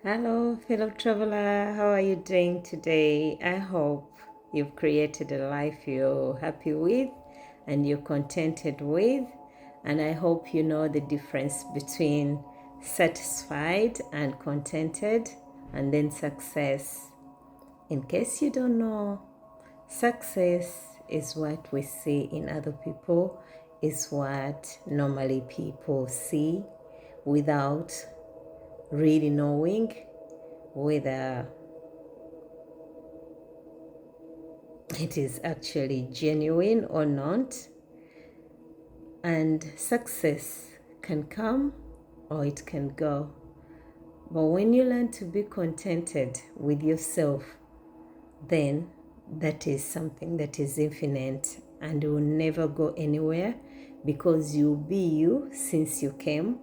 Hello, fellow traveler. How are you doing today? I hope you've created a life you're happy with and you're contented with. And I hope you know the difference between satisfied and contented and then success. In case you don't know, success is what we see in other people, is what normally people see without really knowing whether it is actually genuine or not. And success can come or it can go. But when you learn to be contented with yourself, then that is something that is infinite and will never go anywhere, because you be you since you came,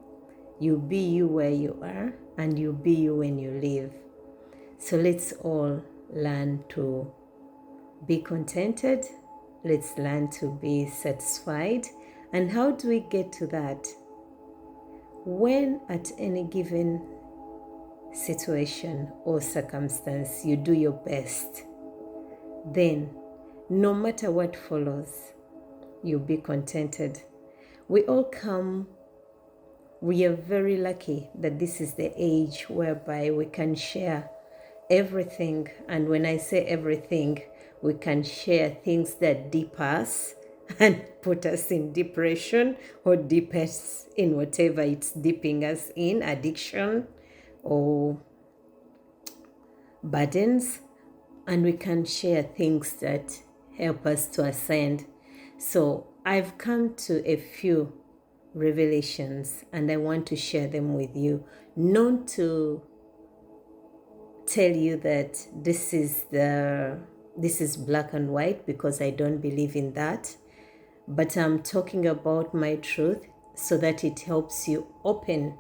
you be you where you are, and you be you when you leave. So let's all learn to be contented. Let's learn to be satisfied. And how do we get to that? When at any given situation or circumstance you do your best, then no matter what follows, you'll be contented. We are very lucky that this is the age whereby we can share everything. And when I say everything, we can share things that deep us and put us in depression or dip us in whatever it's dipping us in, addiction or burdens. And we can share things that help us to ascend. So I've come to a few revelations and I want to share them with you, not to tell you that this is black and white, because I don't believe in that, but I'm talking about my truth so that it helps you open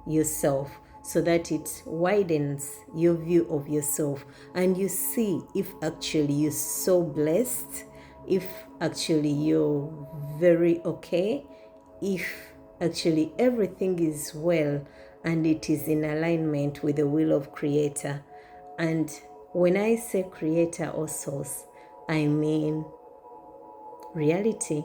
yourself, so that it widens your view of yourself and you see if actually you're so blessed, if actually you're very okay, if actually everything is well and it is in alignment with the will of Creator. And when I say Creator or Source, I mean reality.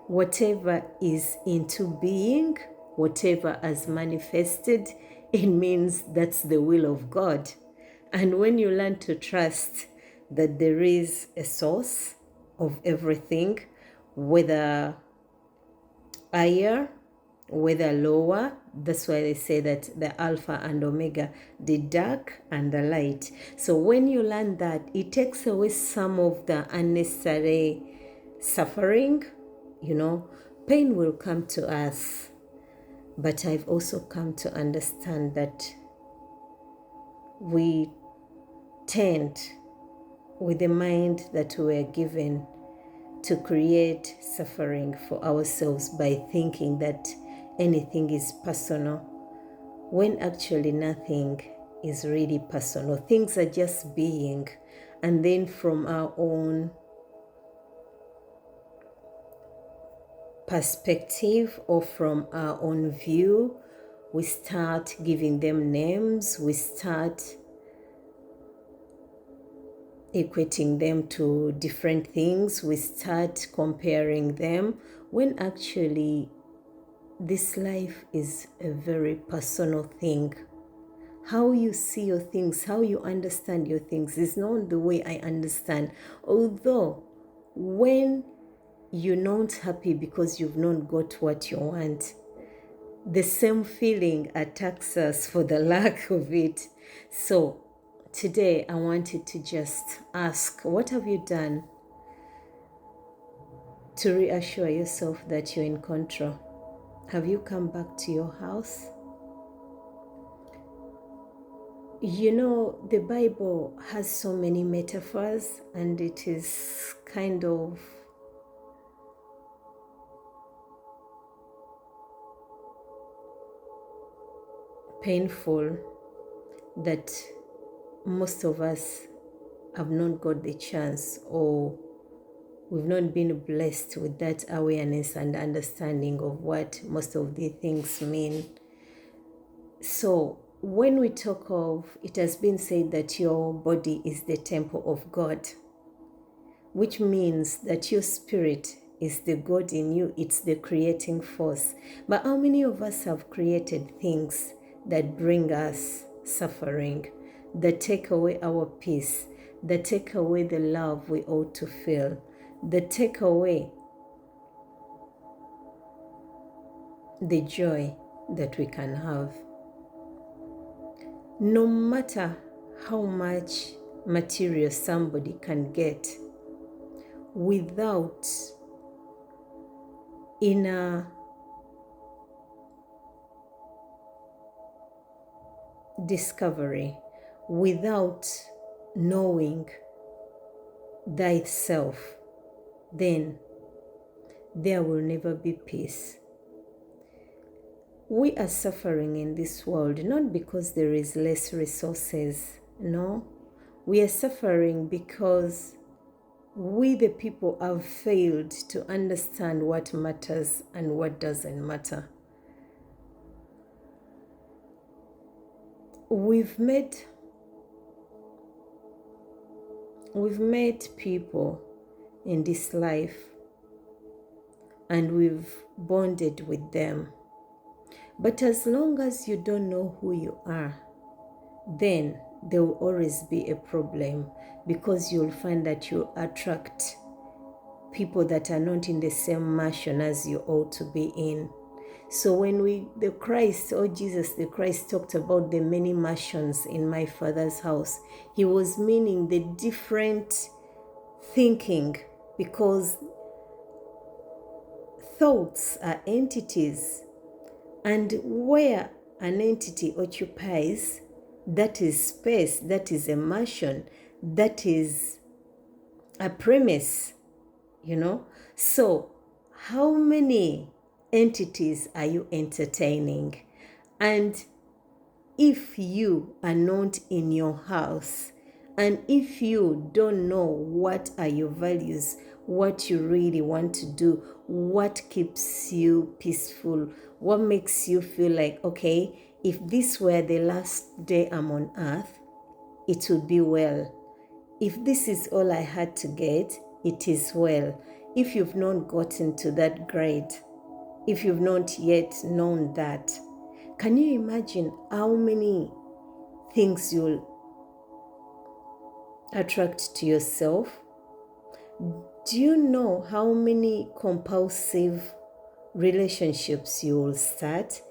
Whatever is into being, whatever has manifested, it means that's the will of God. And when you learn to trust that there is a source of everything, whether higher, whether lower, that's why they say that the Alpha and Omega, the dark and the light. So when you learn that, it takes away some of the unnecessary suffering. Pain will come to us, but I've also come to understand that we tend, with the mind that we were given, to create suffering for ourselves by thinking that anything is personal, when actually nothing is really personal. Things are just being, and then from our own perspective or from our own view, we start giving them names, we start equating them to different things, we start comparing them, when actually this life is a very personal thing. How you see your things, how you understand your things is not the way I understand. Although when you're not happy because you've not got what you want, the same feeling attacks us for the lack of it. So today I wanted to just ask, what have you done to reassure yourself that you're in control? Have you come back to your house? The Bible has so many metaphors, and it is kind of painful that most of us have not got the chance, or we've not been blessed with that awareness and understanding of what most of the things mean. So when we talk of, it has been said that your body is the temple of God, which means that your spirit is the God in you. It's the creating force. But how many of us have created things that bring us suffering, that take away our peace, that take away the love we ought to feel, that take away the joy that we can have? No matter how much material somebody can get, without inner discovery, without knowing thyself, then there will never be peace. We are suffering in this world not because there is less resources. No, we are suffering because we, the people, have failed to understand what matters and what doesn't matter. We've met people in this life and we've bonded with them. But as long as you don't know who you are, then there will always be a problem, because you'll find that you attract people that are not in the same mansion as you ought to be in. So when the Christ, or Jesus the Christ, talked about the many mansions in my Father's house, he was meaning the different thinking, because thoughts are entities, and where an entity occupies, that is space, that is a mansion, that is a premise, So how many entities are you entertaining? And if you are not in your house, and if you don't know what are your values, what you really want to do, what keeps you peaceful, what makes you feel like, okay, if this were the last day I'm on earth, it would be well. If this is all I had to get, it is well. If you've not gotten to that grade, if you've not yet known that, can you imagine how many things you'll attract to yourself? Do you know how many compulsive relationships you will start?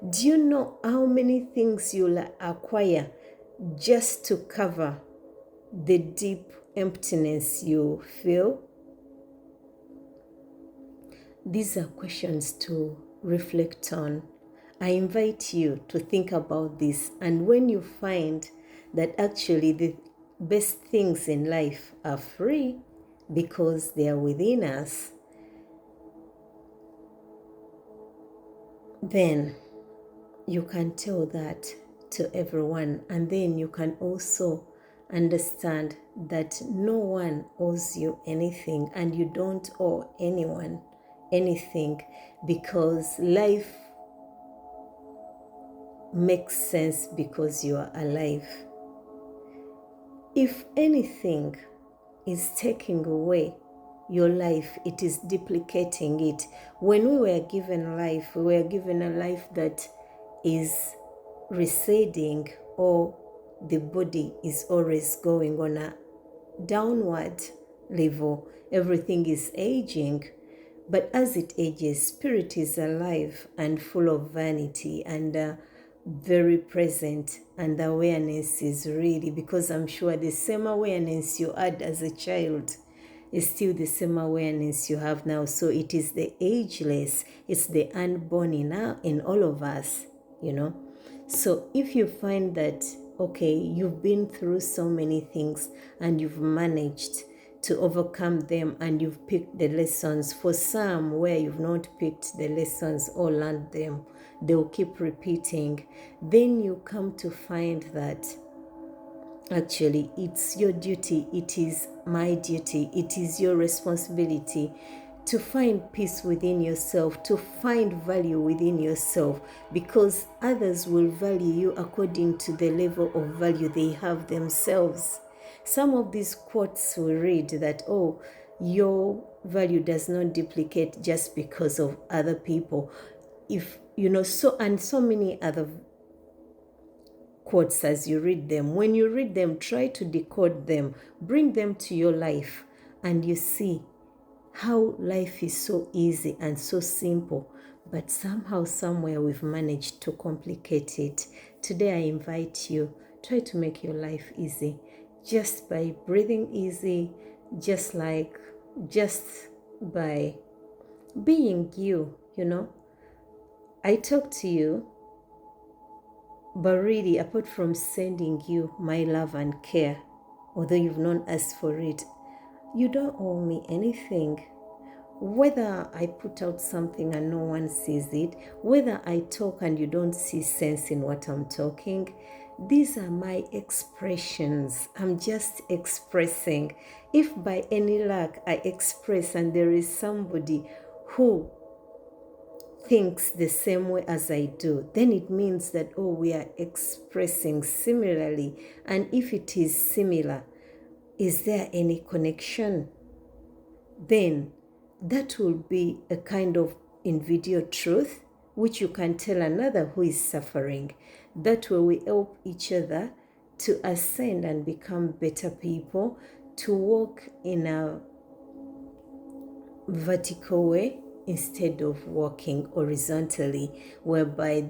Do you know how many things you'll acquire just to cover the deep emptiness you feel? These are questions to reflect on. I invite you to think about this, and when you find that actually the best things in life are free because they are within us, then you can tell that to everyone, and then you can also understand that no one owes you anything, and you don't owe anyone anything, because life makes sense because you are alive. If anything is taking away your life, it is duplicating it. When we were given life, we were given a life that is receding, or the body is always going on a downward level. Everything is aging. But as it ages, spirit is alive and full of vanity and very present, and the awareness is really, because I'm sure the same awareness you had as a child is still the same awareness you have now. So it is the ageless, it's the unborn in all of us, So if you find that, okay, you've been through so many things and you've managed to overcome them, and you've picked the lessons. For some, where you've not picked the lessons or learned them, they'll keep repeating. Then you come to find that actually it's your duty, it is my duty, it is your responsibility to find peace within yourself, to find value within yourself, because others will value you according to the level of value they have themselves. Some of these quotes we read that, oh, your value does not duplicate just because of other people. If you know, so and so many other quotes as you read them. When you read them, try to decode them, bring them to your life, and you see how life is so easy and so simple, but somehow, somewhere, we've managed to complicate it. Today, I invite you, try to make your life easy just by breathing easy, just by being you, you know. I talk to you, but really, apart from sending you my love and care, although you've not asked for it, you don't owe me anything. Whether I put out something and no one sees it, whether I talk and you don't see sense in what I'm talking, these are my expressions. I'm just expressing. If by any luck I express and there is somebody who thinks the same way as I do, then it means that, oh, we are expressing similarly. And if it is similar, is there any connection? Then that will be a kind of in-video truth which you can tell another who is suffering. That way we help each other to ascend and become better people, to walk in a vertical way instead of walking horizontally, whereby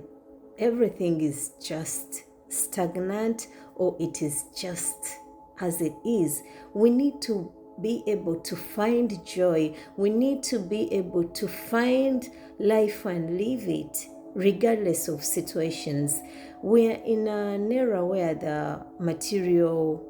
everything is just stagnant or it is just as it is. We need to be able to find joy. We need to be able to find life and live it regardless of situations. We are in an era where the material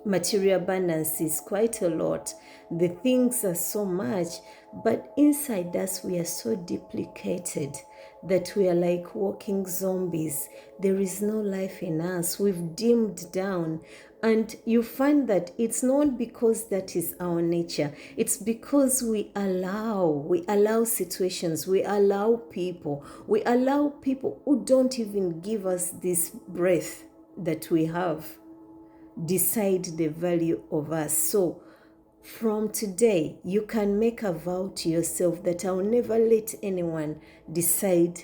abundance is quite a lot. The things are so much, but inside us we are so duplicated that we are like walking zombies. There is no life in us. We've dimmed down. And you find that it's not because that is our nature. It's because we allow situations, we allow people who don't even give us this breath that we have decide the value of us. So from today, you can make a vow to yourself that I'll never let anyone decide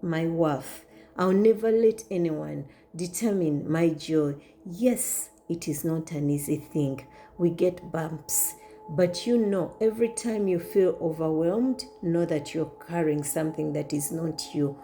my worth. I'll never let anyone determine my joy. Yes, it is not an easy thing. We get bumps. But you know, every time you feel overwhelmed, know that you're carrying something that is not you.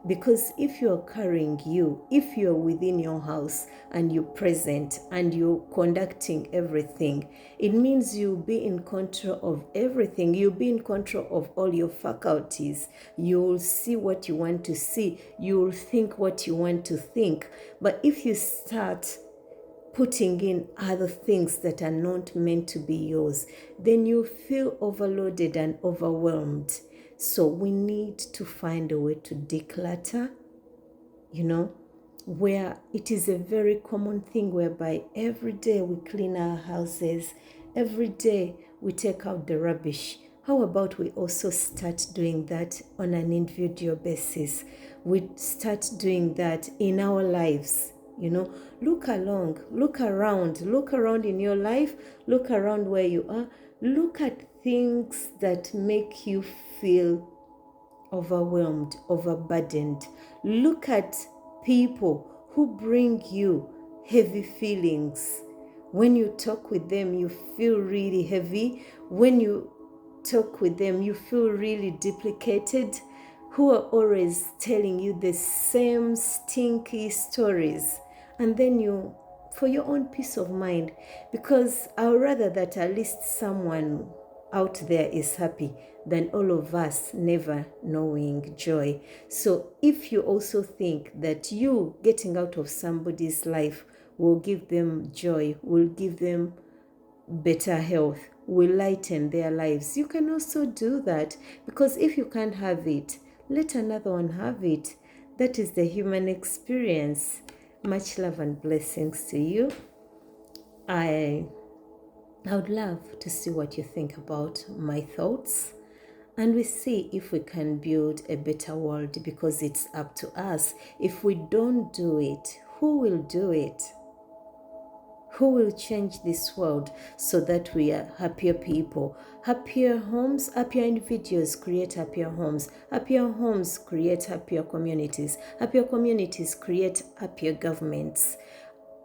Because if you're carrying you, if you're within your house and you're present and you're conducting everything, it means you'll be in control of everything. You'll be in control of all your faculties. You'll see what you want to see. You'll think what you want to think. But if you start putting in other things that are not meant to be yours, then you feel overloaded and overwhelmed. So we need to find a way to declutter, where it is a very common thing whereby every day we clean our houses, every day we take out the rubbish. How about we also start doing that on an individual basis? We start doing that in our lives. Look around in your life, look around where you are, look at things that make you feel overwhelmed, overburdened. Look at people who bring you heavy feelings. When you talk with them, you feel really heavy. When you talk with them, you feel really duplicated, who are always telling you the same stinky stories. And then for your own peace of mind, because I would rather that at least someone out there is happy than all of us never knowing joy. So if you also think that you getting out of somebody's life will give them joy, will give them better health, will lighten their lives, you can also do that. Because if you can't have it, let another one have it. That is the human experience. Much love and blessings to you. I I would love to see what you think about my thoughts, and we see if we can build a better world, because it's up to us. If we don't do it, who will do it? Who will change this world so that we are happier people? Happier homes, happier individuals create happier homes. Happier homes create happier communities. Happier communities create happier governments.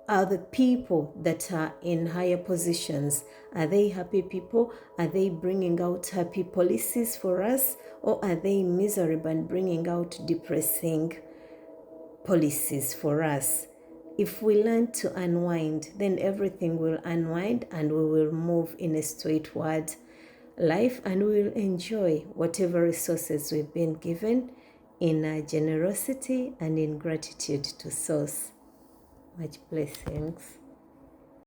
Are the people that are in higher positions, are they happy people? Are they bringing out happy policies for us? Or are they miserable and bringing out depressing policies for us? If we learn to unwind, then everything will unwind and we will move in a straightforward life, and we will enjoy whatever resources we've been given in our generosity and in gratitude to Source. Much blessings.